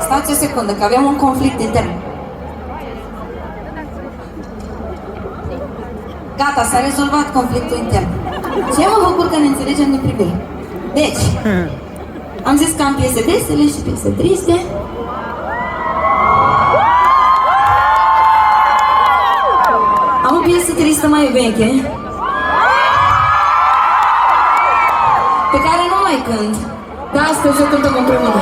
Stați o secundă, că aveam un conflict intern. Gata, s-a rezolvat conflictul intern. Și eu mă bucur că ne înțelegem din privire. Deci, am zis că am piese vesele și piese triste. Am o piesă tristă mai veche, pe care nu mai cânt, dar astăzi o cântăm împreună.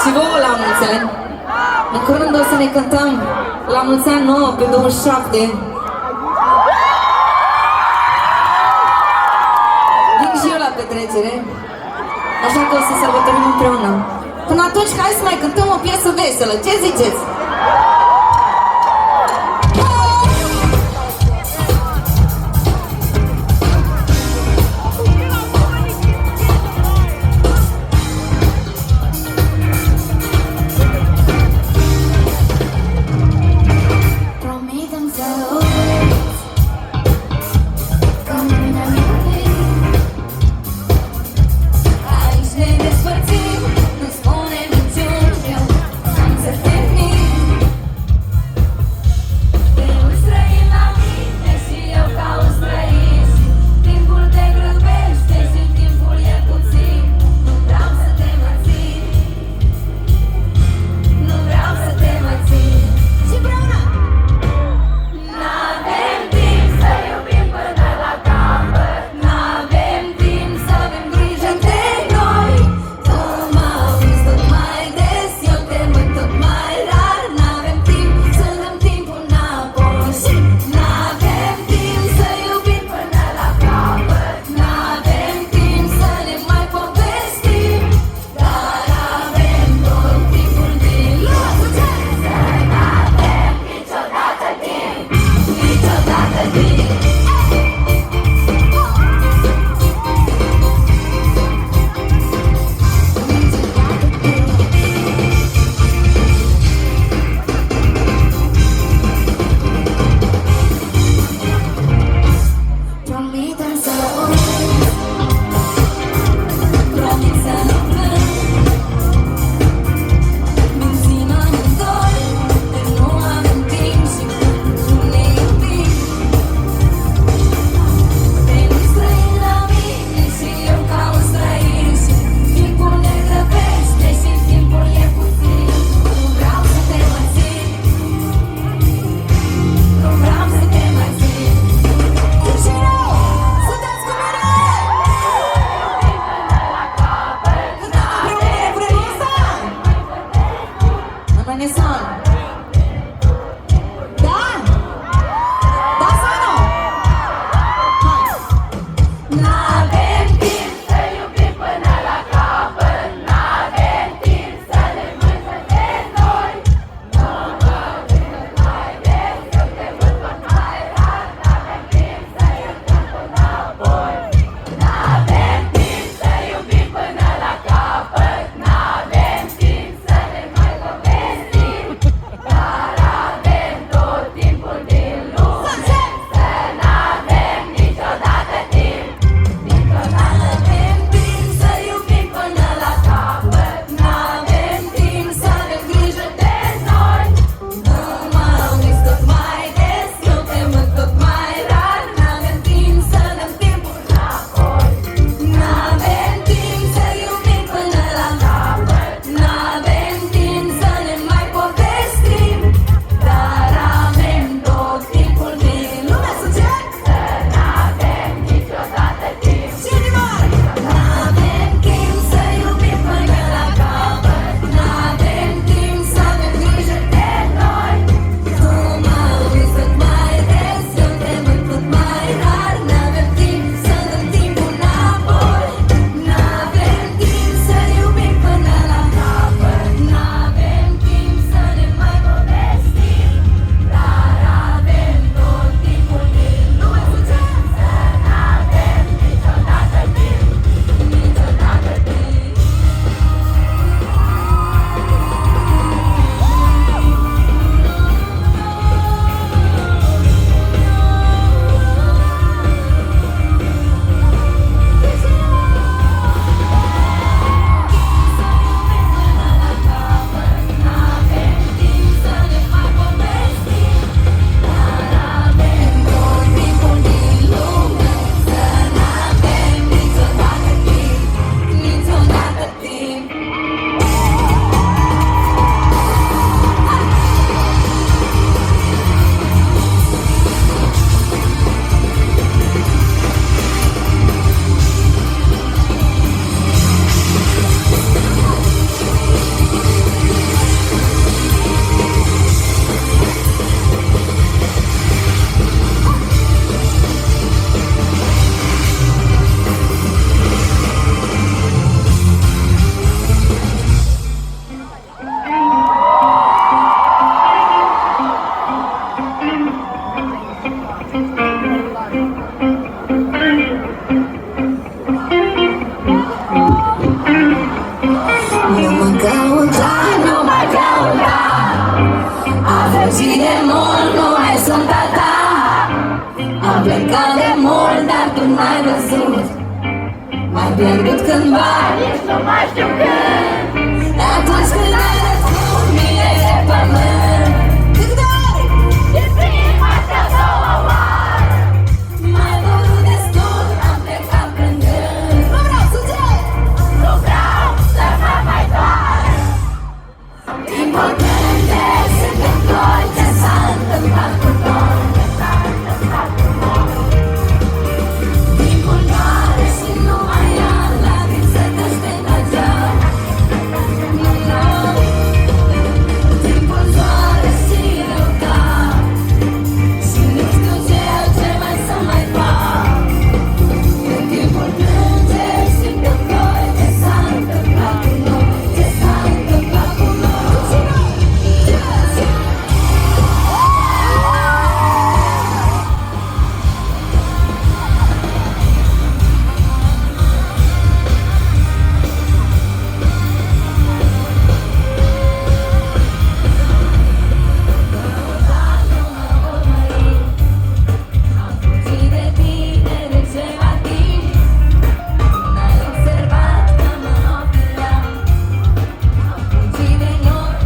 Și vouă la mulți ani. În curând o să ne cântăm la mulți ani nouă pe 27. Vin și eu la petrecere, așa că o să sărbătorim împreună. Până atunci, hai să mai cântăm o piesă veselă. Ce ziceți? plecat de mult, dar tu n-ai văzut. M-ai pierdut cândva, Nici nu mai știu când. atunci când ai dat cu mine de pământ. Cât de ori Și prima și a doua oară m-ai dorut destul, am plecat plângând. Nu vreau să cer, nu vreau să mă mai doară. timpul plânge, suntem doi, ce s-a întâmplat cu noi. Timpul doare și nu mai am lacrimi să te aștept la geam. Timpul doare și eu cam și nu știu ce altceva să mai fac. Când timpul plânge, suntem doi, ce s-a întâmplat cu noi, ce s-a întâmplat cu noi. Am fugit de tine de ceva timp, n-ai observat că mă opilam. Am fugit de noi,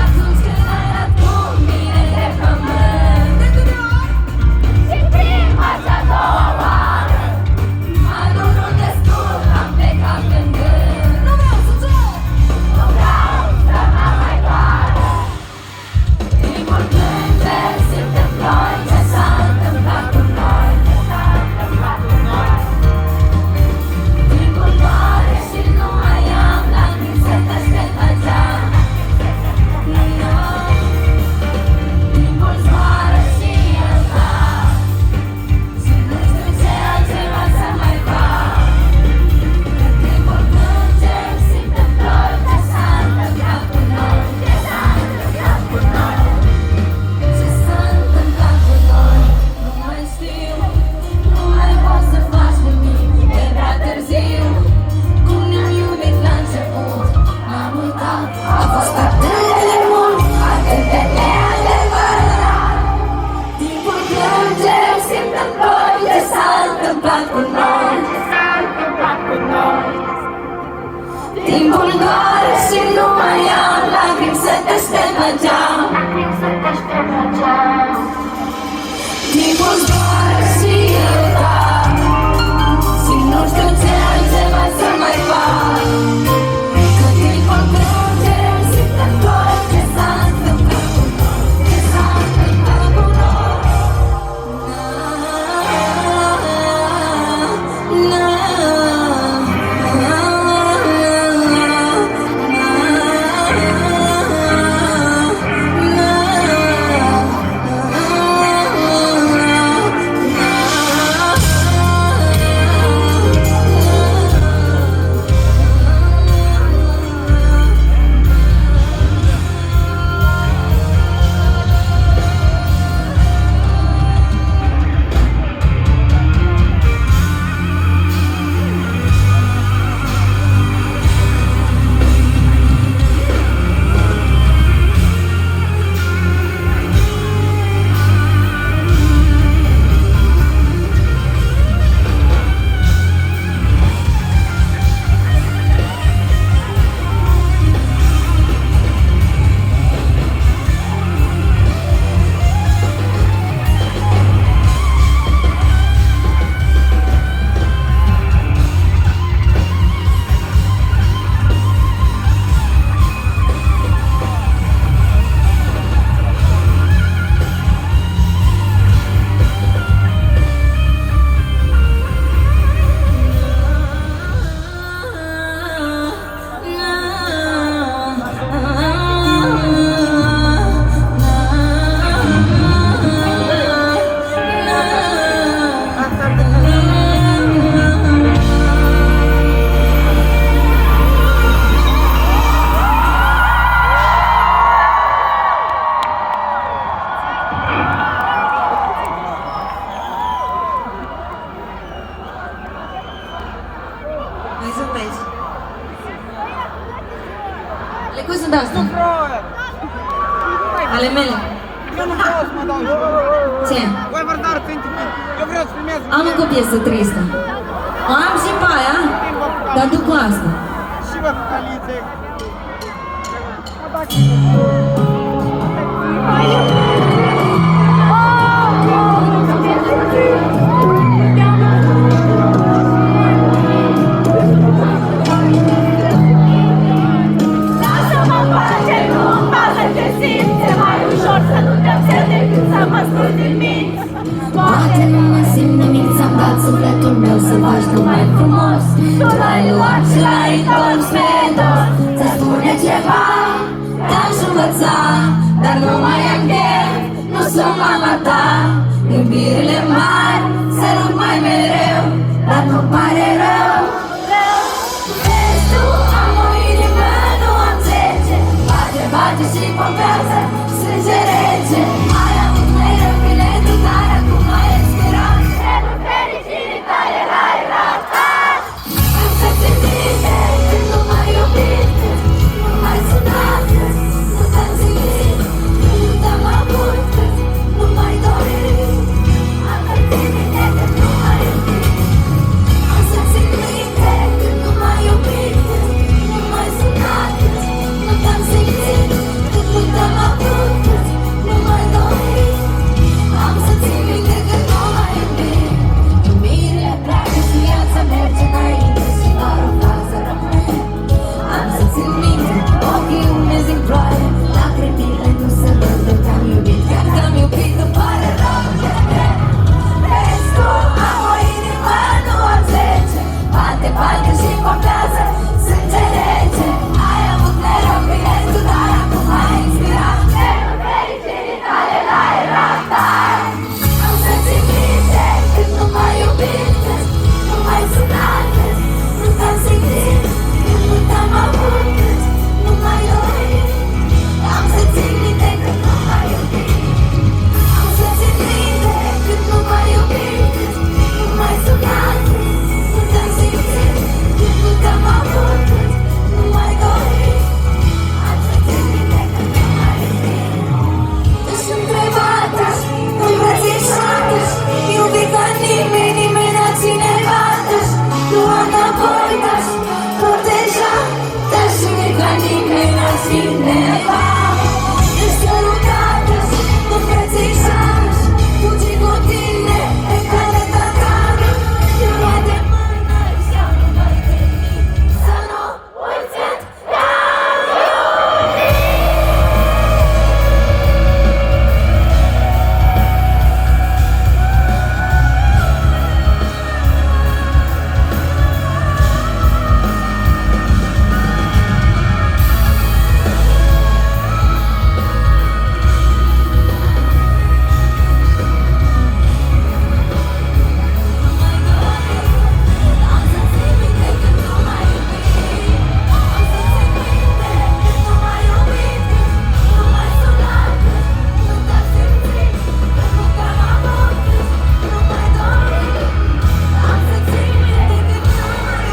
atunci când ai dat cu mine de pământ. Și prima și a doua oară M-a durut destul, am plecat plângând. Nu vreau să cer, nu vreau să mă mai doară. timpul plânge, suntem noi, ce s-a întâmplat cu noi. Timpul doare și nu mai am lacrimi să te aștept la geam. Timpul zboară și eu cam și nu știu ce altceva să mai fac. Timpul plânge, suntem doi, ce s-a întâmplat cu noi. Ce s-a întâmplat cu noi. Ce s-a întâmplat cu noi. Nu mai știu, nu mai pot să faci nimic, e prea târziu. Cum ne-am iubit la început, m-am uitat. A fost atât de mult, atât de neadevărat. Timpul plânge, suntem doi, ce s-a întâmplat cu noi. Timpul doare și nu mai am lacrimi să te aștept la geam. Timpul zboară și eu cam și nu știu ce altceva să mai fac. Că timpul plânge, suntem doi, ce s-a întâmplat cu noi. Ce s-a întâmplat cu noi. Ale cui sunt astea? Ale mele. Ce? Voi vă dar sentiment. Eu vreau să filmez. Am încă o piesă tristă. O am și pe aia, dar după asta. Și vă cu calițe. Lasă-mă în pace, nu-mi pasă ce simți. E mai ușor să nu te observi decât să mă scuz din minți. Poate nu mă simt nimic, ți-am dat sufletul meu să faci tu mai frumos. Tu l-ai luat și l-ai întors pe dos. Să spune ceva, te-aș învăța, dar nu mai am chef, nu sunt mama ta. Iubirile mari se rup mai mereu, dar nu pare rău. Vezi tu, am o inimă, nu am 10. Bate, bate și pompează, sânge rece. Ai avut mereu biletul, dar acum ai expirat. Trenul fericirii tale l-ai ratat. Am să-ți minte când nu m-ai iubit, nu m-ai sunat, nu te-am simțit, când nu te-am avut, nu m-ai dorit. Am să-ți minte când nu m-ai iubit. Am să-ți minte când nu m-ai iubit, nu m-ai sunat, nu te-am simțit, când nu te-am avut, nu m-ai dorit. Am să-ți minte când nu m-ai iubit. Iubirile pleacă și viața merge înainte și doar o fază rămâne. Am să țin minte, ochii umezi în ploaie, lacrimile nu se văd de te-am iubit. Chiar te-am iubit, îmi pare rău de te. Vezi tu, am o inimă, nu am 10. Bate, bate și pompează, sânge rece. Ai avut mereu biletul, dar acum ai expirat. Trenul fericirii tale l-ai ratat. Am să țin minte când nu m-ai iubit, nu m-ai sunat, nu te-am simțit, când nu te-am avut, nu m-ai dorit. Am să țin minte când nu m-ai iubit. Am să țin minte când nu m-ai iubit, nu m-ai sunat, nu te-am simțit, când nu te-am avut, nu m-ai dorit. Am să țin minte când nu m-ai iubit. Ești întrebat-și, îmbrățișat-și, iubit ca nimeni, nimeni altcineva-și. Lua înapoi-și, proteja-și, iubit ca nimeni altcineva. Ești sărutat-și, îmbrățișat-și, fugi cu tine pe calea ta. Lua de mână și nu mai veni, să nu uiți că te-am iubit. Am să țin minte când nu m-ai iubit. Am să țin minte când nu m-ai iubit, nu m-ai sunat, nu te-am simțit, când nu te-am avut, nu m-ai dorit. Am să țin minte când nu m-ai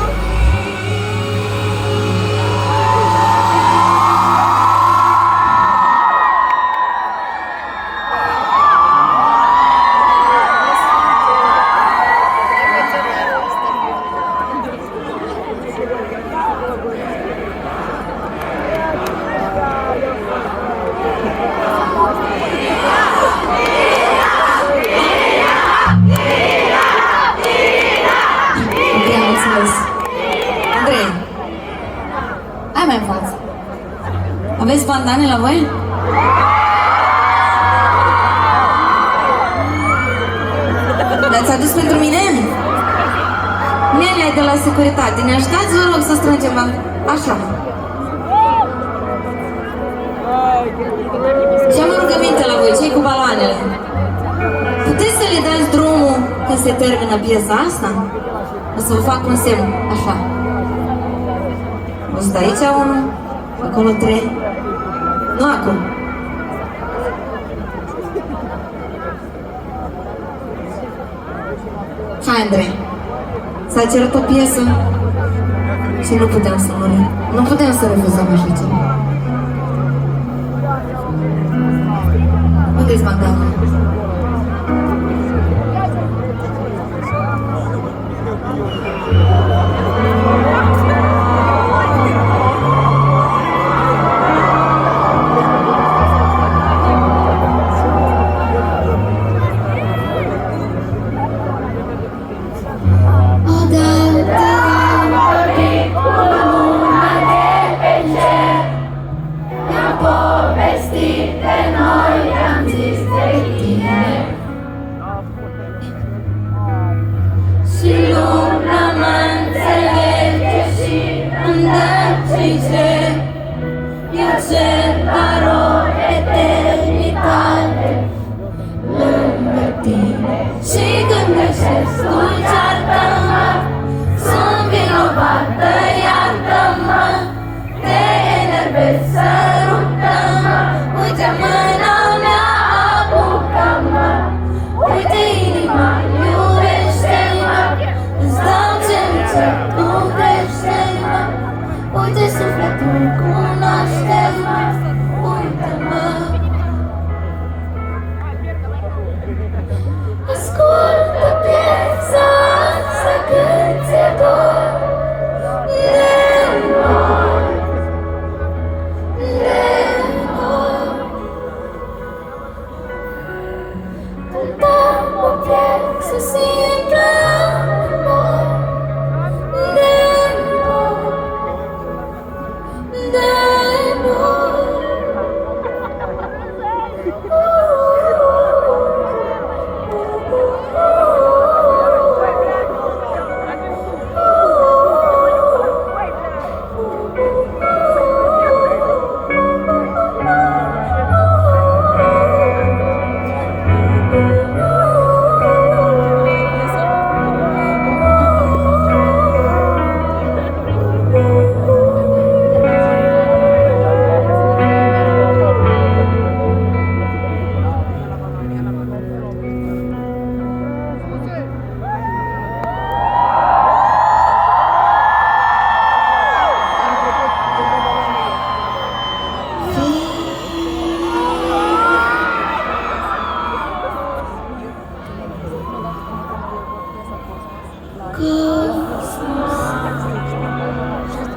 Ok, am înțeles. Andrei, hai mai în față. Aveți bandane la voi? Le-ați adus pentru mine? Nene de la securitate, ne ajutați, vă rog, să strângem așa. Și am o rugăminte la voi, cei cu baloanele. Puteți să le dați drumul când se termină piesa asta? O să vă fac un semn, așa. O să aici unul, acolo 3. Nu acum. Hai, Andrei. S-a cerut o piesă și nu putem să murim. Nu putem să refuzăm așa ceva. Unde-s bandana? de noi am zis de tine. Și lumea mă înțelege și îmi dă ce eu cer doar o eternitate lângă tine. Și când greșesc, tu ceartă-mă, sunt vinovată, iartă-mă, te enervez, sărută-mă, uite mâna mea, apucă-mă, uite inima, iubește-mă, îți dau ce-mi cer, tu crește-mă, uite sufletul, cunoaște-mă, uite-mă. Ascultă piesa asta când ți-e dor de noi, de noi. Cântăm o piesă simplă noi, de noi, de noi.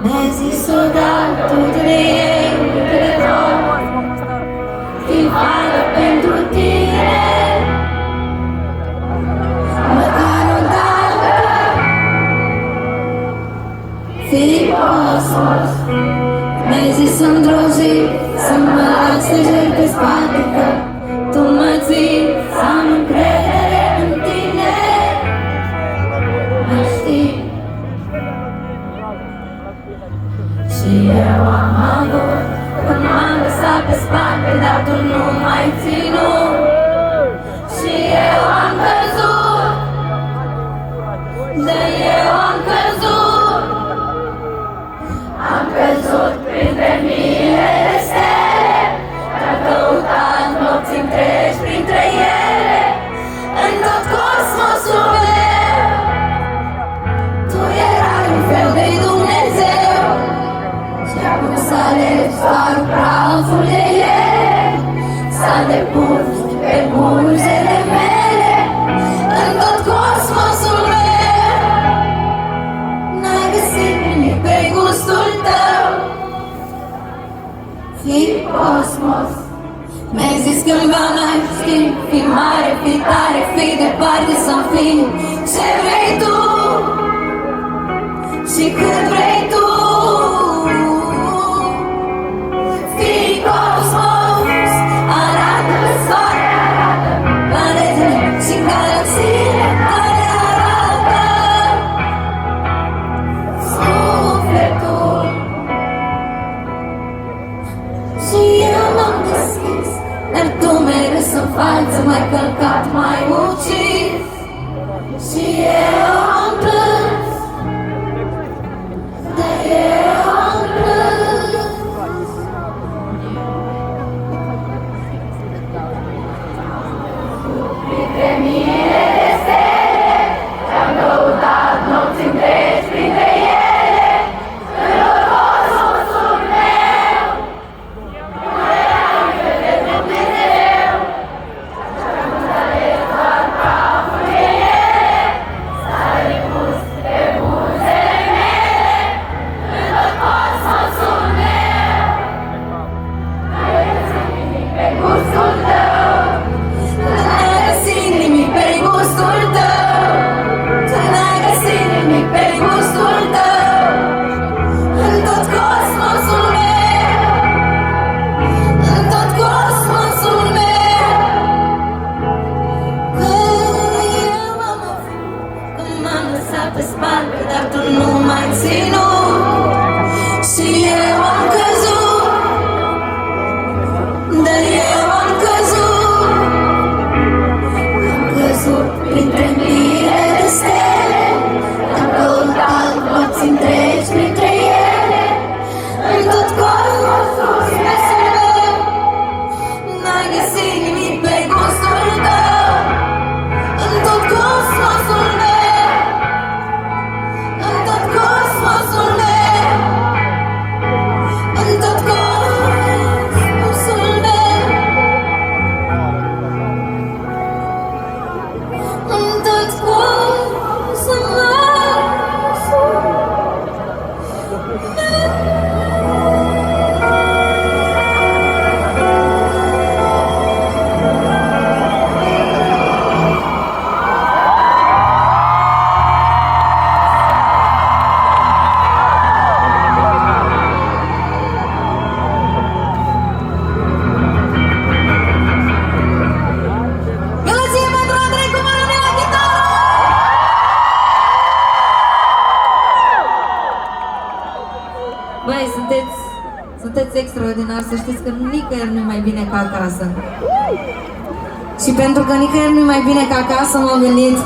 Mi-ai zis odată de ei, de tot, fii faină pentru tine, măcar odată, fii cosmos. Mi-ai zis într-o zi să mă las să jur pe spate că tu mă ții, să am încredere în tine, mă știi. Și eu am avut când m-am lăsat pe spate, dar tu nu m-ai ținut. Și eu am căzut, dar eu am căzut. Am căzut printre mii de stele, te-am căutat nopți întregi printre ele, în tot cosmosul meu. Tu erai un fel de Dumnezeu și acum să alegi doar praful de ele, să depus pe buzele mele, în tot cosmosul meu. N-ai găsit nimic pe gustul tău, fii cosmos. Mi-ai zis cândva n-ai schimb, fii mare, fii tare, fii departe sau fii ce vrei tu și cât vrei tu. Fii cosmos, arată soare, arată planetele și galaxiile tale, arată sufletul. Și eu m-am deschis, dar tu mereu sunt falță, m-ai călcat, m-ai ucis. Și eu am plâns, dar eu am plâns. Printre mii de stele, te-am căutat nopți întregi printre ele, în tot cosmosul meu. Nu erai un fel de Dumnezeu, și acum să alegi doar praful de ele, să nimic pe gustul tău. În tot cosmosul meu, în tot cosmosul meu, în tot cosmosul meu, în tot cosmosul meu. Gălăgie pentru Andrei cu mâna mea la chitară! Băi, sunteți extraordinari, să știți că nicăieri nu e mai bine ca acasă. Și pentru că nicăieri nu e mai bine ca acasă, m-am gândit...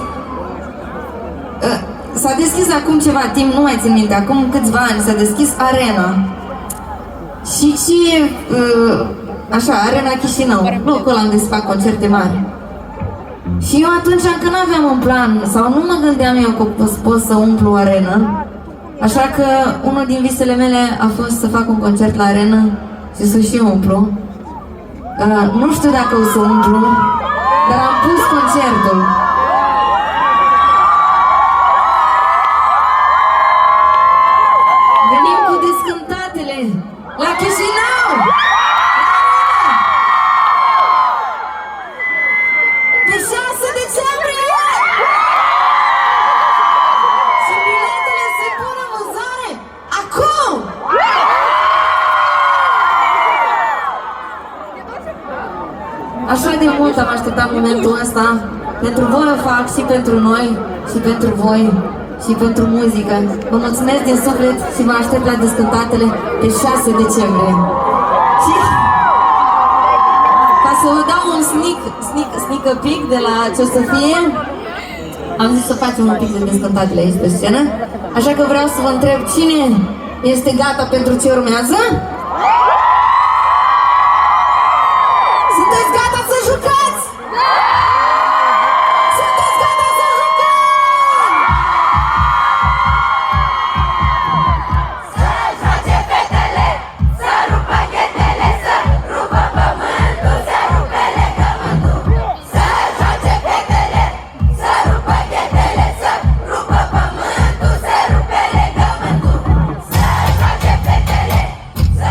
S-a deschis acum ceva timp, nu mai țin minte, acum câțiva ani s-a deschis Arena. Și așa, Arena Chișinău, locul ăla unde se fac concerte mari. Și eu atunci încă n-aveam un plan, sau nu mă gândeam eu că pot să umplu o arenă. Așa că unul din visele mele a fost să fac un concert la arenă și să și umplu. Nu știu dacă o să umplu, dar am pus concertul. Venim cu Descântatele la Chișinău! Pe 6 decembrie! Și biletele se pun în vânzare acum! Așa de mult am așteptat momentul ăsta. Pentru voi o fac și pentru noi, și pentru voi, și pentru muzică. Vă mulțumesc din suflet și vă aștept la Descântatele pe 6 decembrie. Și ca să vă dau un sneak peek de la ce o să fie, am zis să facem un pic de Descântatele aici pe scenă. Așa că vreau să vă întreb cine este gata pentru ce urmează? Sunteți gata să jucați? Sunteți gata să jucăm? Să joace fetele, să rupă ghetele, să rupă pământul, să rupe legământul. Să joace fetele, să rupă ghetele, să rupă pământul, să rupe legământul. Să joace fetele, să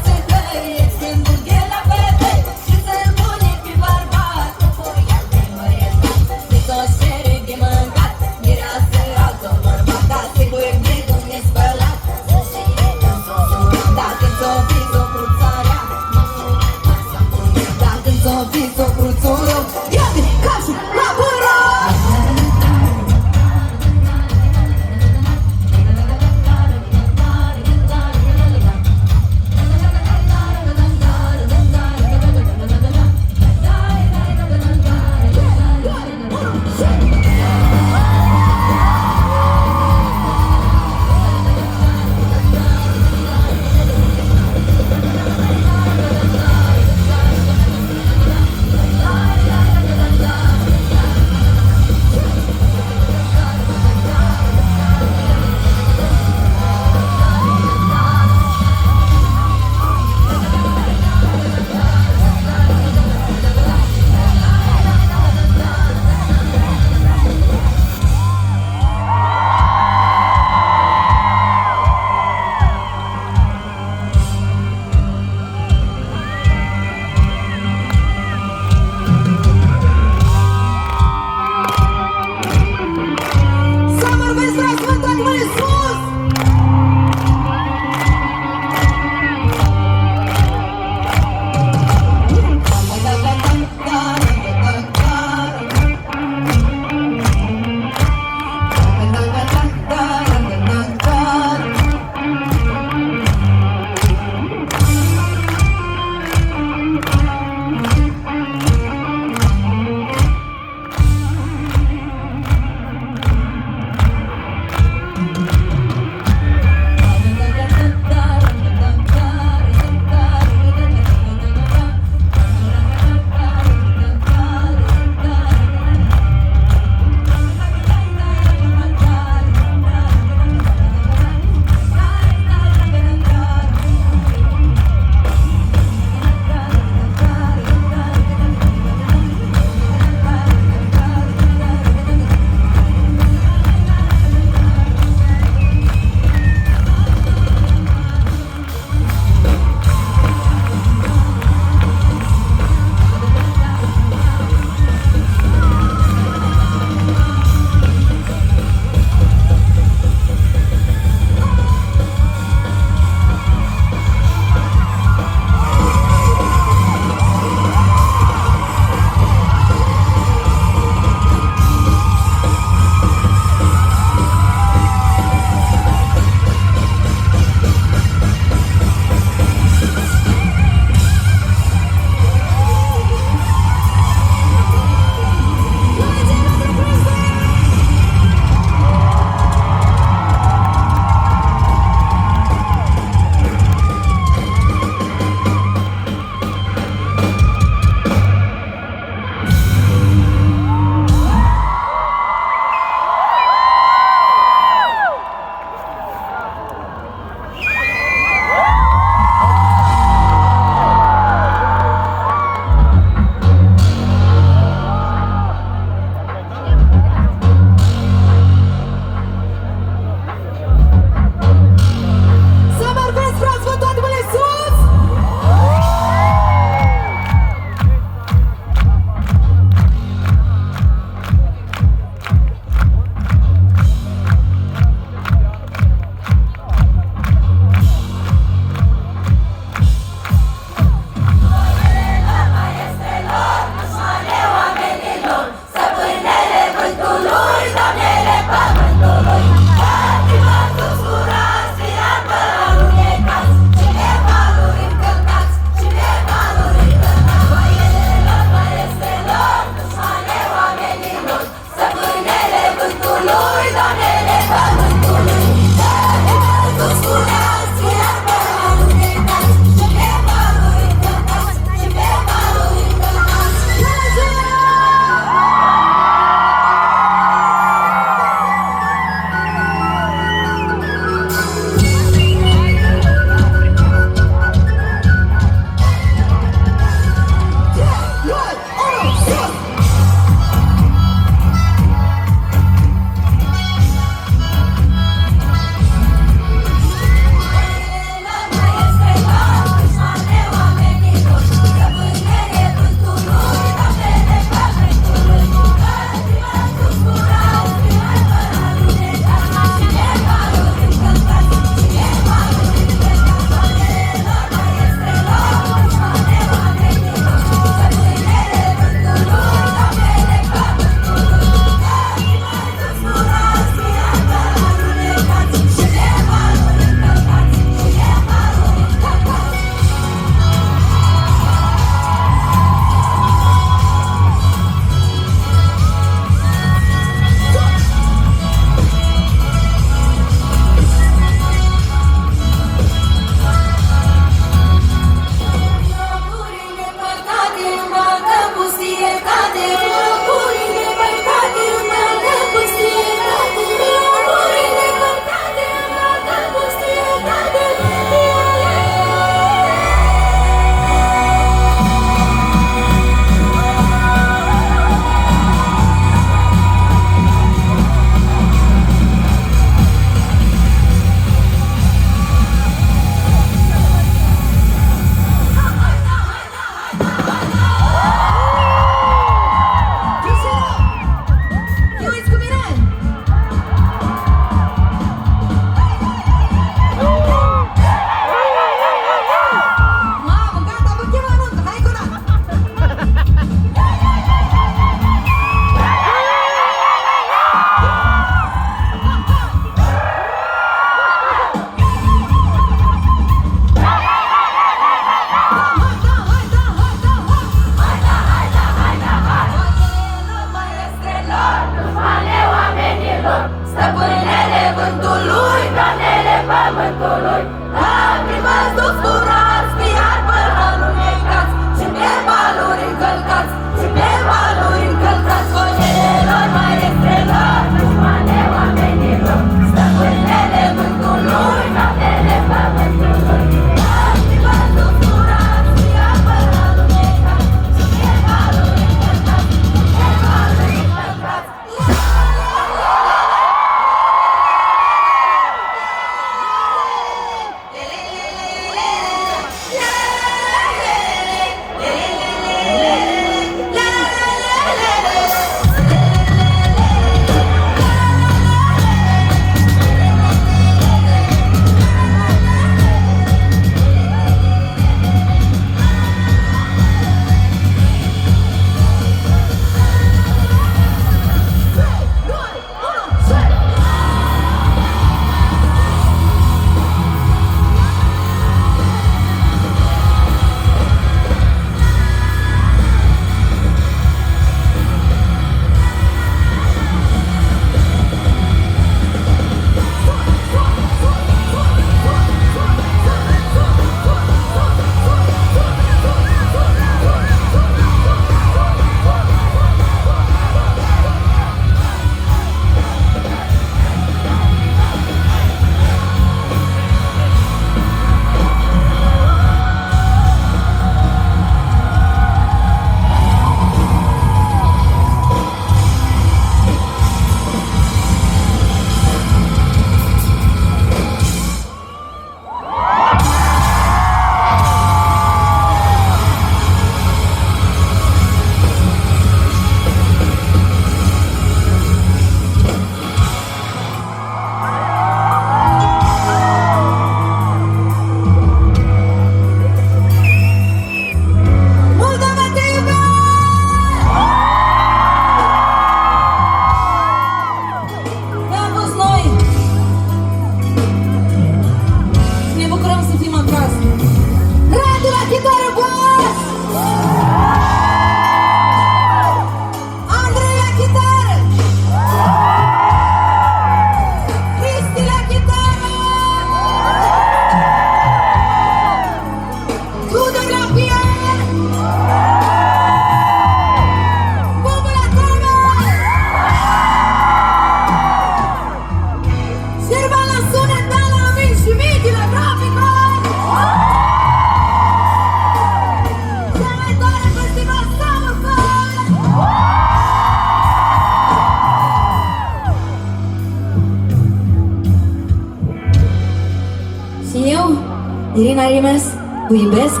Irina Rimes, vă iubesc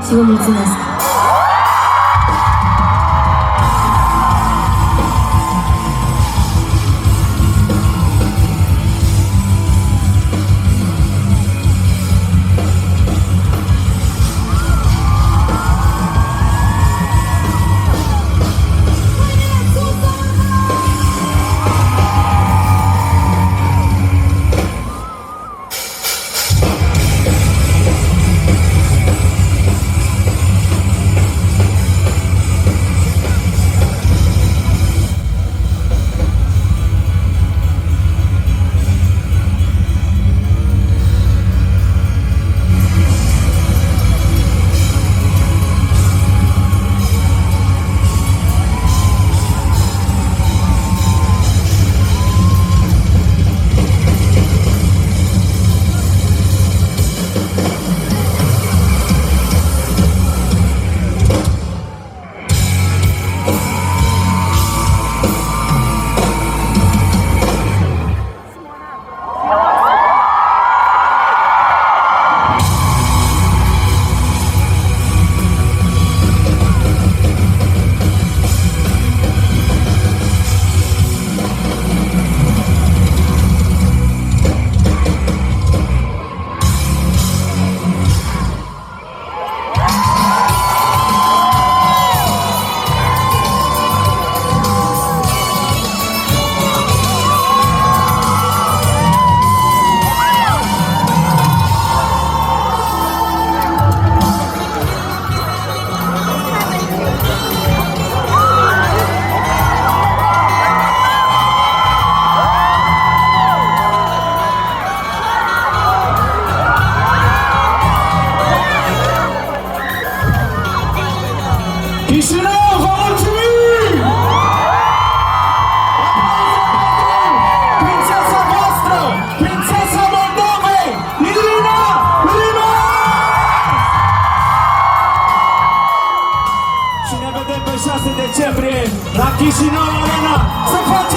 și vă mulțumesc! Chișinău, vă mulțumim! Prințesa voastră, prințesa Moldovei, Irina Rimes! Și ne vedem pe 6 decembrie la Chișinău Arena. Să facă